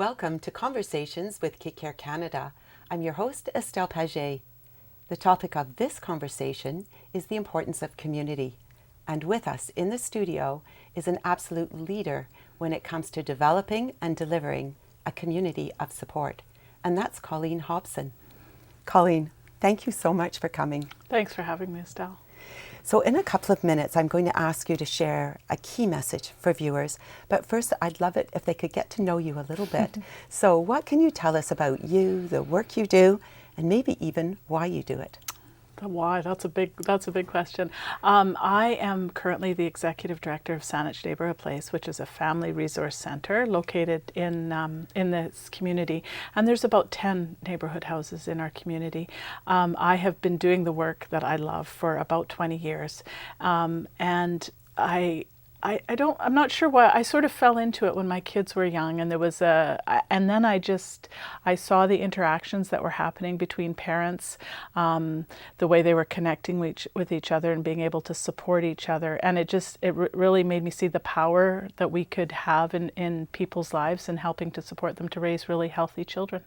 Welcome to Conversations with KidCare Canada. I'm your host, Estelle Paget. The topic of this conversation is the importance of community. And with us in the studio is an absolute leader when it comes to developing and delivering a community of support. And that's Colleen Hobson. Colleen, thank you so much for coming. Thanks for having me, Estelle. So in a couple of minutes, I'm going to ask you to share a key message for viewers. But first, I'd love it if they could get to know you a little bit. So what can you tell us about you, the work you do, and maybe even why you do it? The why, that's a big question. I am currently the executive director of Saanich Neighbourhood Place, which is a family resource centre located in this community. And there's about 10 neighbourhood houses in our community. I have been doing the work that I love for about 20 years. And I'm not sure why. I sort of fell into it when my kids were young, and and then I saw the interactions that were happening between parents, the way they were connecting with each other and being able to support each other. And it really made me see the power that we could have in people's lives and helping to support them to raise really healthy children.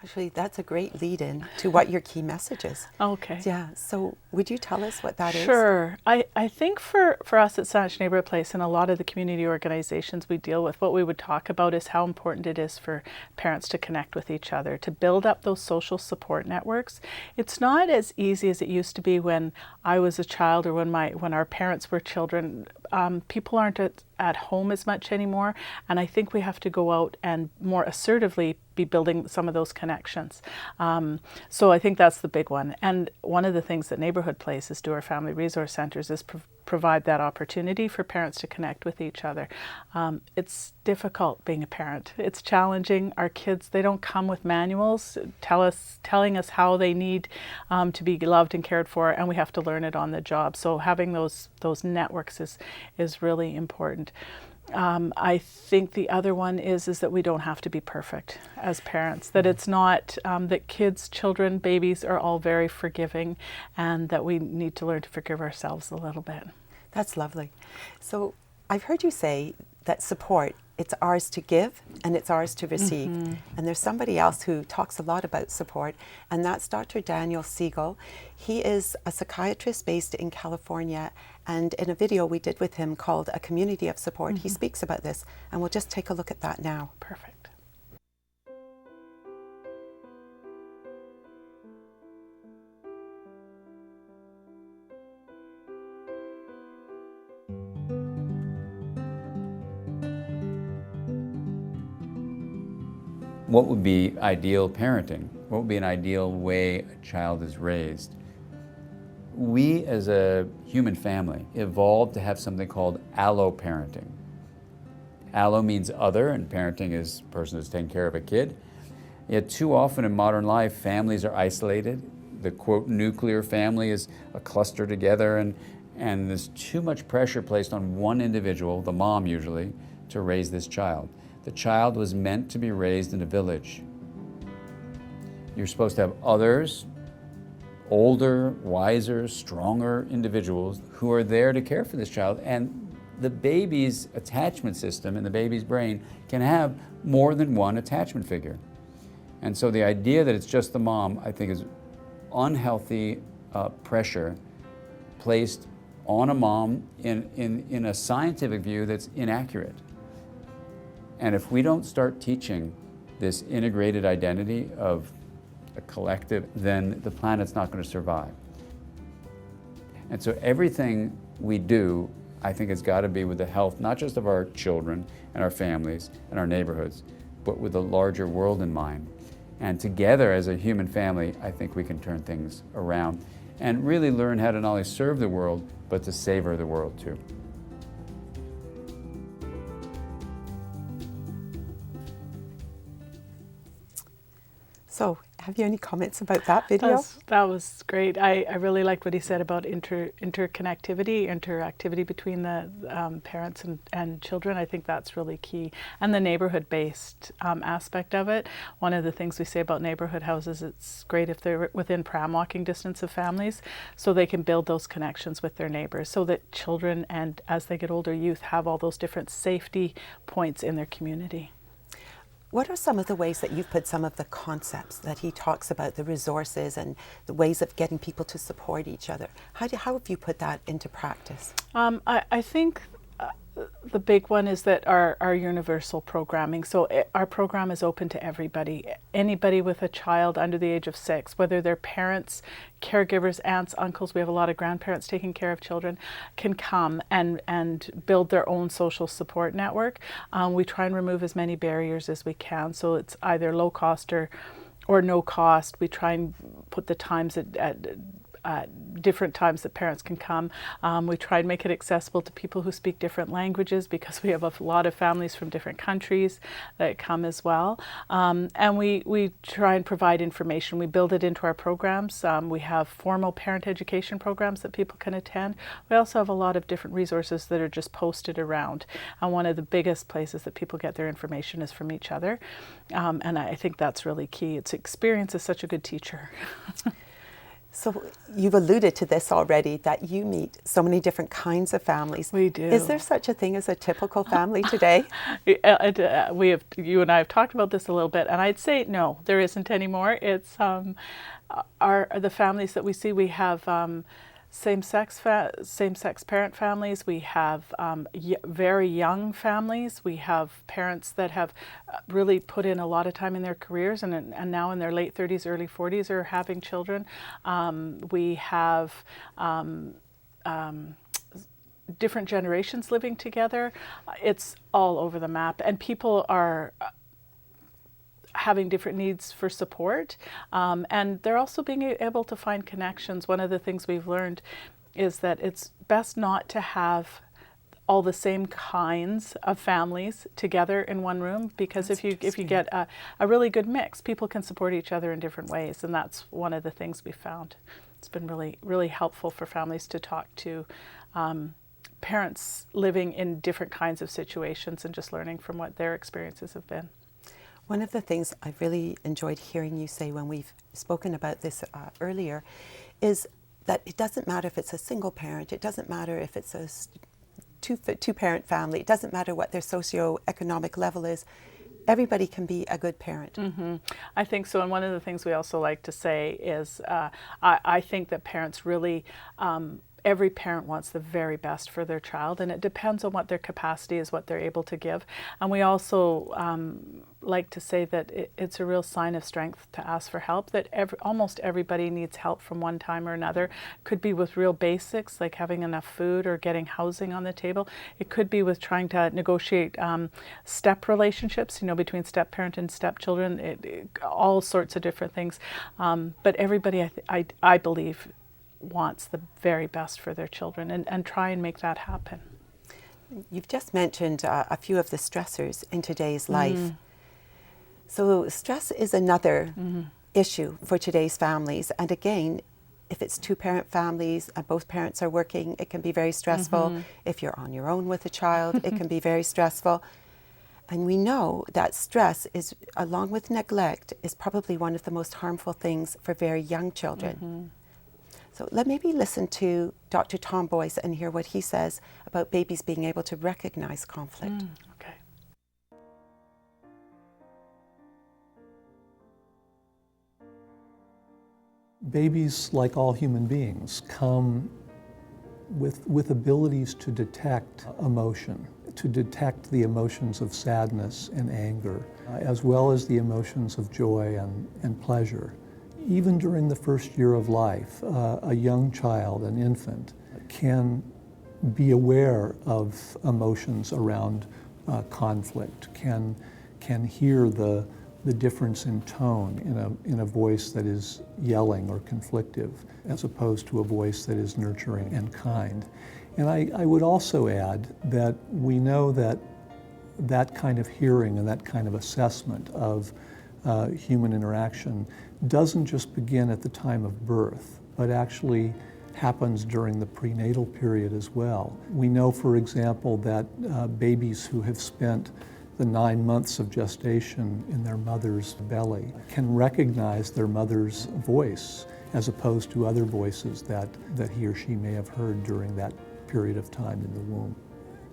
Actually, that's a great lead-in to what your key message is. Okay. Yeah, so would you tell us what that is? Sure. I think for us at Saanich Neighbourhood Place and a lot of the community organizations we deal with, what we would talk about is how important it is for parents to connect with each other, to build up those social support networks. It's not as easy as it used to be when I was a child or when our parents were children. People aren't at home as much anymore, and I think we have to go out and more assertively be building some of those connections. So I think that's the big one. And one of the things that Neighbourhood Places do, our family resource centres, is provide that opportunity for parents to connect with each other. It's difficult being a parent. It's challenging. Our kids, they don't come with manuals telling us how they need to be loved and cared for, and we have to learn it on the job. So having those networks is really important. I think the other one is that we don't have to be perfect as parents, that it's not, that kids, children, babies are all very forgiving, and that we need to learn to forgive ourselves a little bit. That's lovely. So I've heard you say that support, it's ours to give and it's ours to receive. Mm-hmm. And there's somebody else who talks a lot about support, and that's Dr. Daniel Siegel. He is a psychiatrist based in California, and in a video we did with him called A Community of Support, he speaks about this, and we'll just take a look at that now. Perfect. What would be ideal parenting? What would be an ideal way a child is raised? We as a human family evolved to have something called allo-parenting. Allo means other, and parenting is a person who's taking care of a kid. Yet too often in modern life, families are isolated. The quote nuclear family is a cluster together, and there's too much pressure placed on one individual, the mom usually, to raise this child. The child was meant to be raised in a village. You're supposed to have others, older, wiser, stronger individuals who are there to care for this child. And the baby's attachment system in the baby's brain can have more than one attachment figure. And so the idea that it's just the mom, I think, is unhealthy pressure placed on a mom in a scientific view that's inaccurate. And if we don't start teaching this integrated identity of a collective, then the planet's not going to survive. And so everything we do, I think, has got to be with the health, not just of our children and our families and our neighborhoods, but with the larger world in mind. And together as a human family, I think we can turn things around and really learn how to not only serve the world, but to savor the world too. So, have you any comments about that video? That was great. I really liked what he said about interactivity between the parents and children. I think that's really key. And the neighborhood-based aspect of it. One of the things we say about neighborhood houses, it's great if they're within pram walking distance of families, so they can build those connections with their neighbors, so that children and, as they get older, youth have all those different safety points in their community. What are some of the ways that you've put some of the concepts that he talks about, the resources and the ways of getting people to support each other? How have you put that into practice? I think the big one is that our universal programming. So our program is open to everybody. Anybody with a child under the age of 6, whether they're parents, caregivers, aunts, uncles, we have a lot of grandparents taking care of children, can come and build their own social support network. We try and remove as many barriers as we can. So it's either low cost or no cost. We try and put the times at different times that parents can come. We try and make it accessible to people who speak different languages, because we have a lot of families from different countries that come as well. And we try and provide information. We build it into our programs. We have formal parent education programs that people can attend. We also have a lot of different resources that are just posted around. And one of the biggest places that people get their information is from each other. And I think that's really key. Experience is such a good teacher. So you've alluded to this already, that you meet so many different kinds of families. We do. Is there such a thing as a typical family today? You and I have talked about this a little bit, and I'd say no, there isn't anymore. It's the families that we see. We have same-sex parent families. We have very young families. We have parents that have really put in a lot of time in their careers and now in their late 30s, early 40s are having children. We have different generations living together. It's all over the map, and people are having different needs for support, and they're also being able to find connections. One of the things we've learned is that it's best not to have all the same kinds of families together in one room, because if you get a really good mix, people can support each other in different ways, and that's one of the things we found. It's been really helpful for families to talk to parents living in different kinds of situations and just learning from what their experiences have been. One of the things I've really enjoyed hearing you say when we've spoken about this earlier is that it doesn't matter if it's a single parent, it doesn't matter if it's a two-parent family, it doesn't matter what their socioeconomic level is, everybody can be a good parent. Mm-hmm. I think so, and one of the things we also like to say is I think that parents really every parent wants the very best for their child, and it depends on what their capacity is, what they're able to give. And we also like to say that it's a real sign of strength to ask for help, that almost everybody needs help from one time or another. Could be with real basics like having enough food or getting housing on the table. It could be with trying to negotiate step relationships, between step parent and stepchildren, all sorts of different things. But everybody, I believe, wants the very best for their children, and try and make that happen. You've just mentioned a few of the stressors in today's life. So stress is another issue for today's families. And again, if it's two-parent families and both parents are working, it can be very stressful. If you're on your own with a child, it can be very stressful. And we know that stress is, along with neglect, is probably one of the most harmful things for very young children. So let maybe listen to Dr. Tom Boyce and hear what he says about babies being able to recognize conflict. Okay. Babies, like all human beings, come with abilities to detect emotion, to detect the emotions of sadness and anger, as well as the emotions of joy and pleasure. Even during the first year of life, a young child, an infant, can be aware of emotions around conflict, can hear the difference in tone in a voice that is yelling or conflictive, as opposed to a voice that is nurturing and kind. And I would also add that we know that kind of hearing and that kind of assessment of human interaction doesn't just begin at the time of birth, but actually happens during the prenatal period as well. We know, for example, that babies who have spent the 9 months of gestation in their mother's belly can recognize their mother's voice as opposed to other voices that he or she may have heard during that period of time in the womb.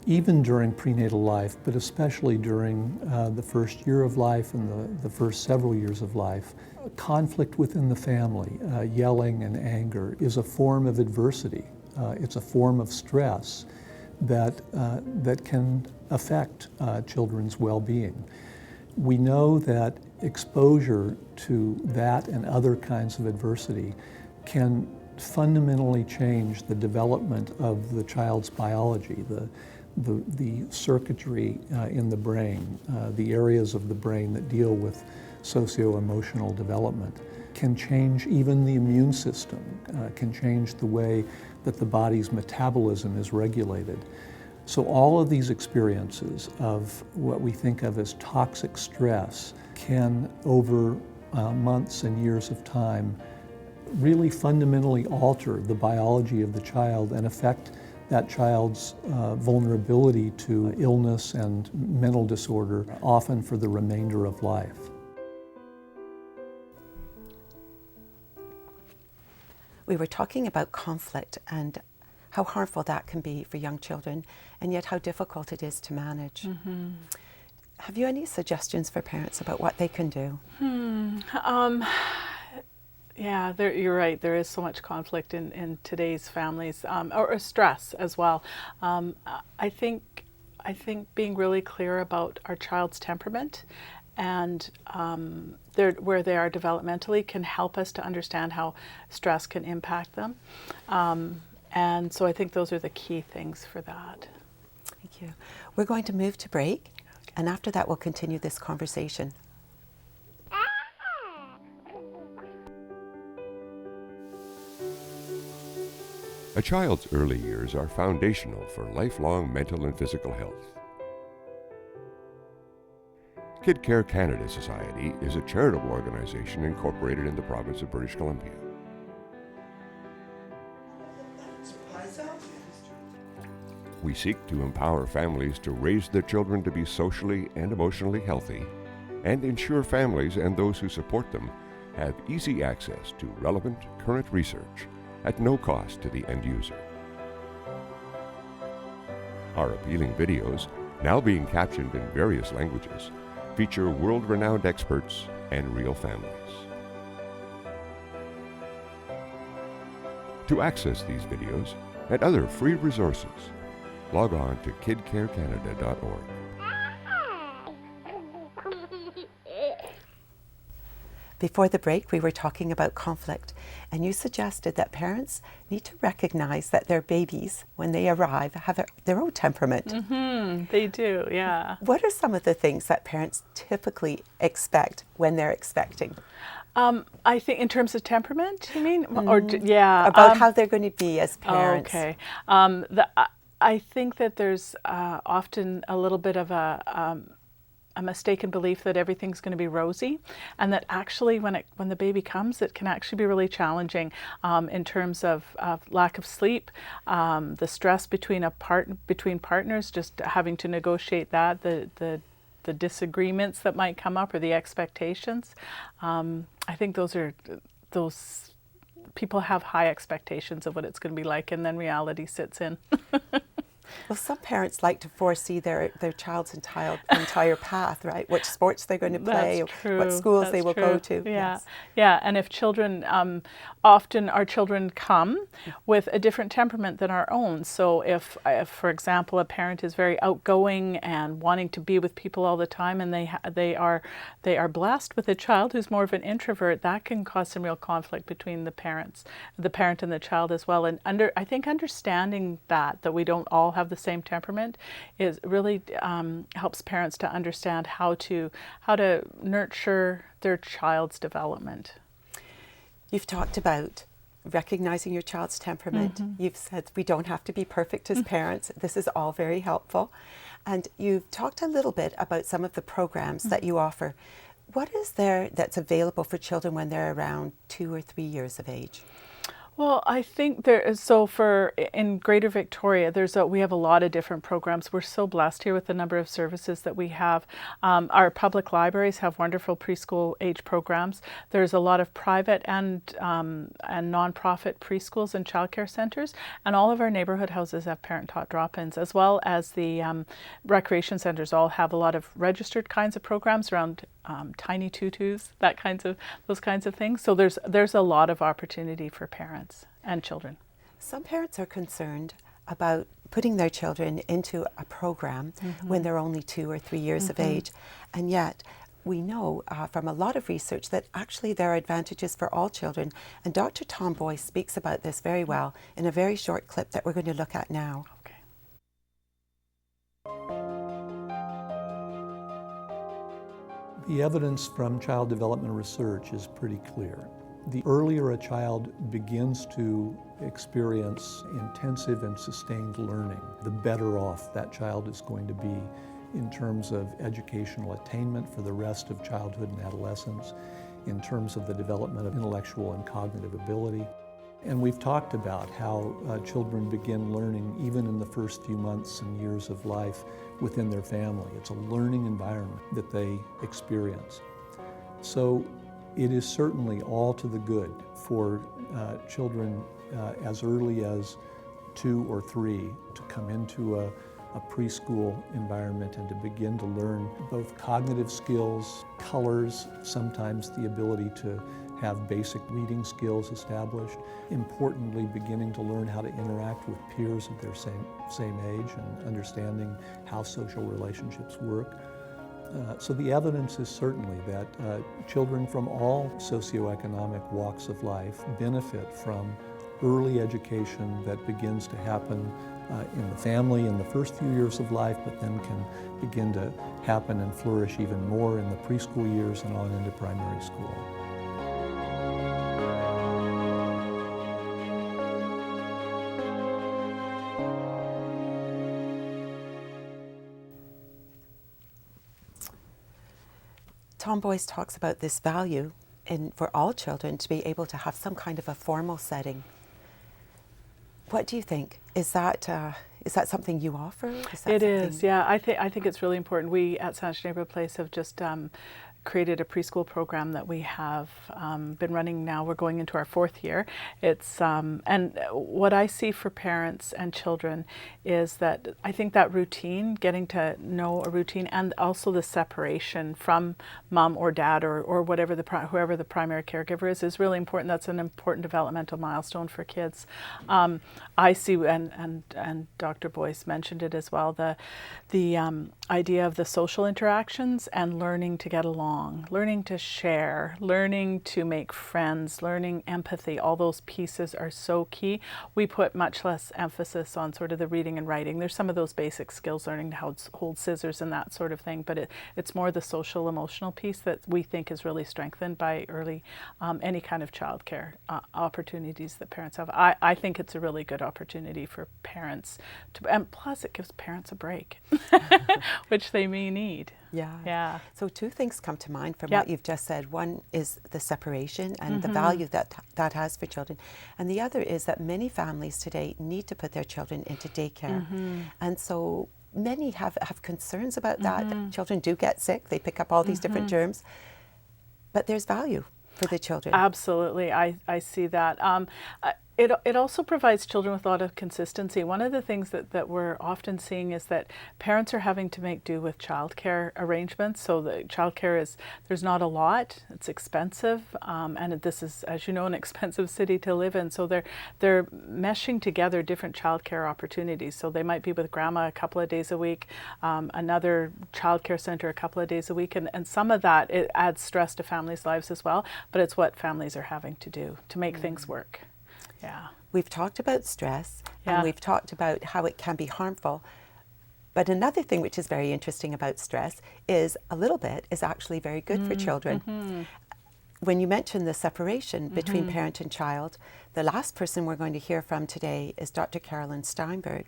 even during prenatal life, but especially during the first year of life and the first several years of life. Conflict within the family, yelling and anger, is a form of adversity. It's a form of stress that can affect children's well-being. We know that exposure to that and other kinds of adversity can fundamentally change the development of the child's biology, the circuitry in the brain, the areas of the brain that deal with socio-emotional development, can change even the immune system, can change the way that the body's metabolism is regulated. So all of these experiences of what we think of as toxic stress can, over months and years of time, really fundamentally alter the biology of the child and affect that child's vulnerability to illness and mental disorder, often for the remainder of life. We were talking about conflict and how harmful that can be for young children, and yet how difficult it is to manage. Mm-hmm. Have you any suggestions for parents about what they can do? Yeah, you're right. There is so much conflict in today's families, or stress as well. I think being really clear about our child's temperament and where they are developmentally can help us to understand how stress can impact them. And so I think those are the key things for that. Thank you. We're going to move to break, and after that we'll continue this conversation. A child's early years are foundational for lifelong mental and physical health. KidCareCanada Society is a charitable organization incorporated in the province of British Columbia. We seek to empower families to raise their children to be socially and emotionally healthy, and ensure families and those who support them have easy access to relevant, current research at no cost to the end user. Our appealing videos, now being captioned in various languages, feature world-renowned experts and real families. To access these videos and other free resources, log on to KidCareCanada.org. Before the break, we were talking about conflict, and you suggested that parents need to recognize that their babies, when they arrive, have their own temperament. Mm-hmm, they do, yeah. What are some of the things that parents typically expect when they're expecting? I think in terms of temperament, you mean? Or yeah. About how they're going to be as parents. Okay. I think that there's often a little bit of a mistaken belief that everything's going to be rosy, and that actually when the baby comes, it can actually be really challenging in terms of lack of sleep, the stress between partners, just having to negotiate that, the disagreements that might come up, or the expectations. I think those people have high expectations of what it's going to be like, and then reality sits in. Well, some parents like to foresee their child's entire path, right? Which sports they're going to play, what schools they will go to. Yeah, yes. Yeah. And if children, often our children come with a different temperament than our own. So if, for example, a parent is very outgoing and wanting to be with people all the time, and they are blessed with a child who's more of an introvert, that can cause some real conflict between the parent and the child as well. And I think understanding that we don't all have the same temperament is really helps parents to understand how to nurture their child's development. You've talked about recognizing your child's temperament. Mm-hmm. You've said we don't have to be perfect as parents. This is all very helpful. And you've talked a little bit about some of the programs that you offer. What is there that's available for children when they're around 2 or 3 years of age? Well, I think there is, so for in Greater Victoria, we have a lot of different programs. We're so blessed here with the number of services that we have. Our public libraries have wonderful preschool age programs. There's a lot of private and nonprofit preschools and childcare centers, and all of our neighborhood houses have parent-taught drop-ins, as well as the recreation centers all have a lot of registered kinds of programs around tiny tutus, those kinds of things. So there's a lot of opportunity for parents and children. Some parents are concerned about putting their children into a program when they're only 2 or 3 years of age, and yet we know from a lot of research that actually there are advantages for all children, and Dr. Tom Boyce speaks about this very well in a very short clip that we're going to look at now. Okay. The evidence from child development research is pretty clear. The earlier a child begins to experience intensive and sustained learning, the better off that child is going to be in terms of educational attainment for the rest of childhood and adolescence, in terms of the development of intellectual and cognitive ability. And we've talked about how children begin learning even in the first few months and years of life within their family. It's a learning environment that they experience. So it is certainly all to the good for children as early as 2 or 3 to come into a preschool environment and to begin to learn both cognitive skills, colors, sometimes the ability to have basic reading skills established. Importantly, beginning to learn how to interact with peers of their same age and understanding how social relationships work. So the evidence is certainly that children from all socioeconomic walks of life benefit from early education that begins to happen in the family in the first few years of life, but then can begin to happen and flourish even more in the preschool years and on into primary school. Tom Boyce talks about this value for all children to be able to have some kind of a formal setting. What do you think? Is that something you offer? It is, yeah. I think it's really important. We at Saanich Neighbourhood Place have just created a preschool program that we have been running now. We're going into our 4th year. It's and what I see for parents and children is that I think that routine, getting to know a routine, and also the separation from mom or dad or whatever whoever the primary caregiver is really important. That's an important developmental milestone for kids. I see, and Dr. Boyce mentioned it as well, the idea of the social interactions and learning to get along, learning to share, learning to make friends, learning empathy. All those pieces are so key. We put much less emphasis on sort of the reading and writing. There's some of those basic skills, learning to hold scissors and that sort of thing, but it's more the social emotional piece that we think is really strengthened by early any kind of childcare opportunities that parents have. I think it's a really good opportunity for parents and plus it gives parents a break, which they may need. Yeah. So 2 things come to mind from what you've just said. One is the separation and the value that has for children. And the other is that many families today need to put their children into daycare. And so many have concerns about that. Children do get sick. They pick up all these different germs. But there's value for the children. Absolutely. I see that. It also provides children with a lot of consistency. One of the things that we're often seeing is that parents are having to make do with childcare arrangements. So the childcare there's not a lot, it's expensive, and this is, as you know, an expensive city to live in. So they're meshing together different childcare opportunities. So they might be with grandma a couple of days a week, another childcare center a couple of days a week, and some of that, it adds stress to families' lives as well, but it's what families are having to do to make things work. Yeah. We've talked about stress and we've talked about how it can be harmful. But another thing which is very interesting about stress is a little bit is actually very good for children. When you mention the separation between parent and child, the last person we're going to hear from today is Dr. Carolyn Steinberg.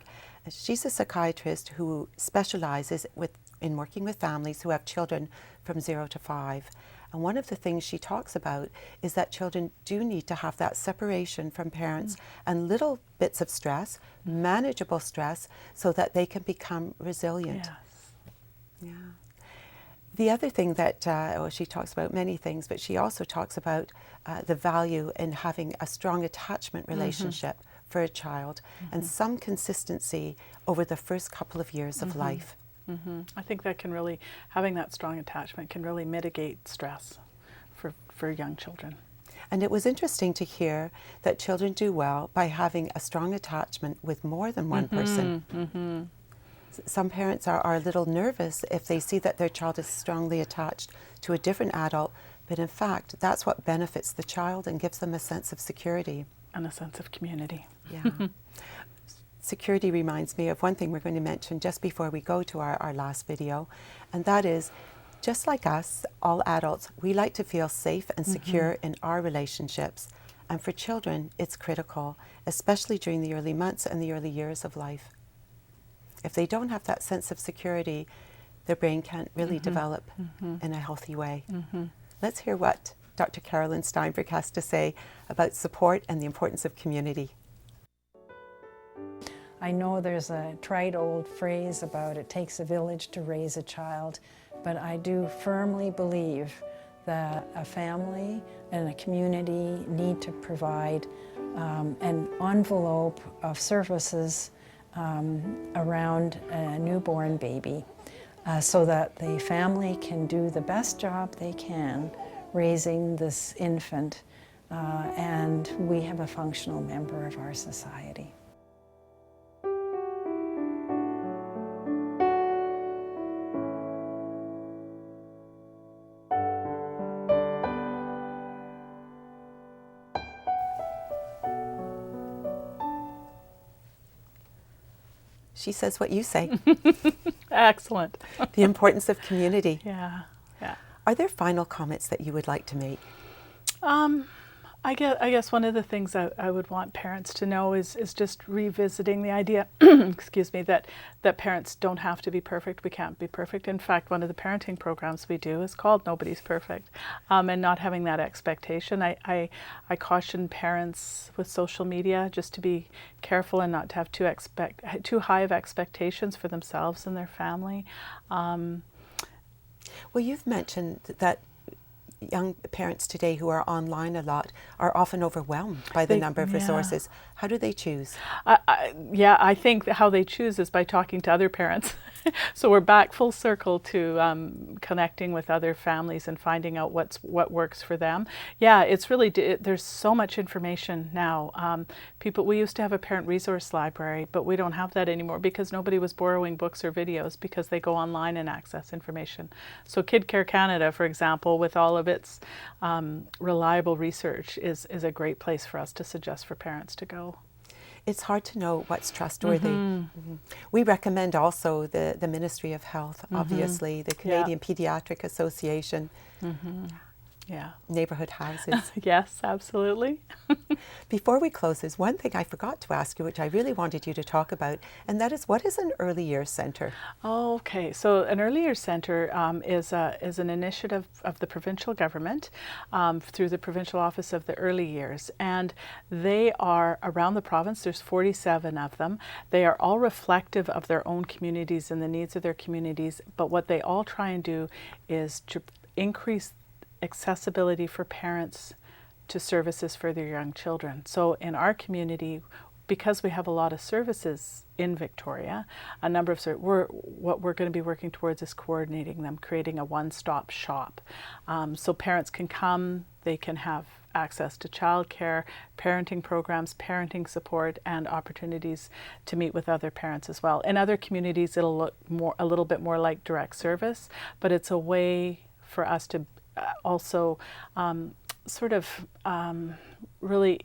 She's a psychiatrist who specializes with in working with families who have children from 0 to 5. And one of the things she talks about is that children do need to have that separation from parents and little bits of stress, manageable stress, so that they can become resilient. Yes. Yeah. The other thing that, she talks about many things, but she also talks about the value in having a strong attachment relationship for a child and some consistency over the first couple of years of life. I think that can really, having that strong attachment can really mitigate stress for young children. And it was interesting to hear that children do well by having a strong attachment with more than one person. Some parents are a little nervous if they see that their child is strongly attached to a different adult, but in fact, that's what benefits the child and gives them a sense of security. And a sense of community. Yeah. Security reminds me of one thing we're going to mention just before we go to our last video, and that is, just like us, all adults, we like to feel safe and secure in our relationships. And for children, it's critical, especially during the early months and the early years of life. If they don't have that sense of security, their brain can't really develop in a healthy way. Let's hear what Dr. Carolyn Steinberg has to say about support and the importance of community. I know there's a trite old phrase about it takes a village to raise a child, but I do firmly believe that a family and a community need to provide an envelope of services around a newborn baby so that the family can do the best job they can raising this infant and we have a functional member of our society. She says what you say. Excellent. The importance of community. Yeah. Are there final comments that you would like to make? I guess one of the things that I would want parents to know is just revisiting the idea, excuse me, that parents don't have to be perfect. We can't be perfect. In fact, one of the parenting programs we do is called Nobody's Perfect, and not having that expectation. I caution parents with social media just to be careful and not to have too high of expectations for themselves and their family. Well, you've mentioned that young parents today who are online a lot are often overwhelmed by the number of resources. How do they choose? I think how they choose is by talking to other parents. So we're back full circle to connecting with other families and finding out what works for them. Yeah, it's really, there's so much information now. We used to have a parent resource library, but we don't have that anymore because nobody was borrowing books or videos because they go online and access information. So KidCare Canada, for example, with all of its reliable research is a great place for us to suggest for parents to go. It's hard to know what's trustworthy. We recommend also the Ministry of Health, obviously, the Canadian Pediatric Association, Neighbourhood houses. Yes, absolutely. Before we close, there's one thing I forgot to ask you, which I really wanted you to talk about, and that is, what is an early years centre? Okay, so an early years centre is an initiative of the provincial government through the Provincial Office of the Early Years, and they are around the province. There's 47 of them. They are all reflective of their own communities and the needs of their communities, but what they all try and do is to increase accessibility for parents to services for their young children. So in our community, because we have a lot of services in Victoria, a number of what we're going to be working towards is coordinating them, creating a one-stop shop. So parents can come, they can have access to childcare, parenting programs, parenting support, and opportunities to meet with other parents as well. In other communities, it'll look a little bit more like direct service, but it's a way for us to also really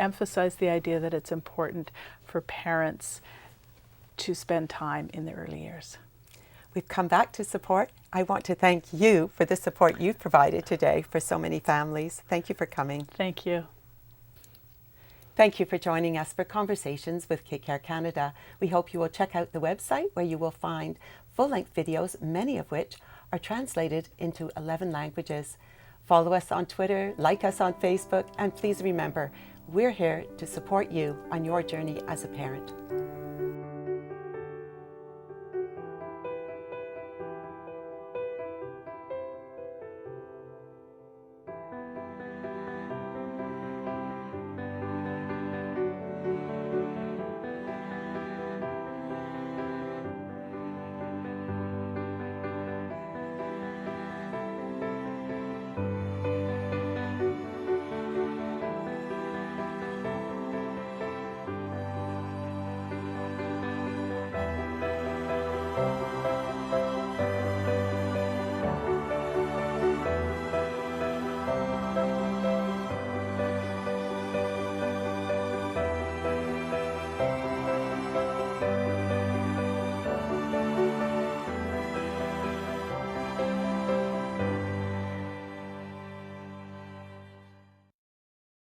emphasize the idea that it's important for parents to spend time in the early years. We've come back to support. I want to thank you for the support you've provided today for so many families. Thank you for coming. Thank you. Thank you for joining us for Conversations with KidCare Canada. We hope you will check out the website where you will find full-length videos, many of which are translated into 11 languages. Follow us on Twitter, like us on Facebook, and please remember, we're here to support you on your journey as a parent.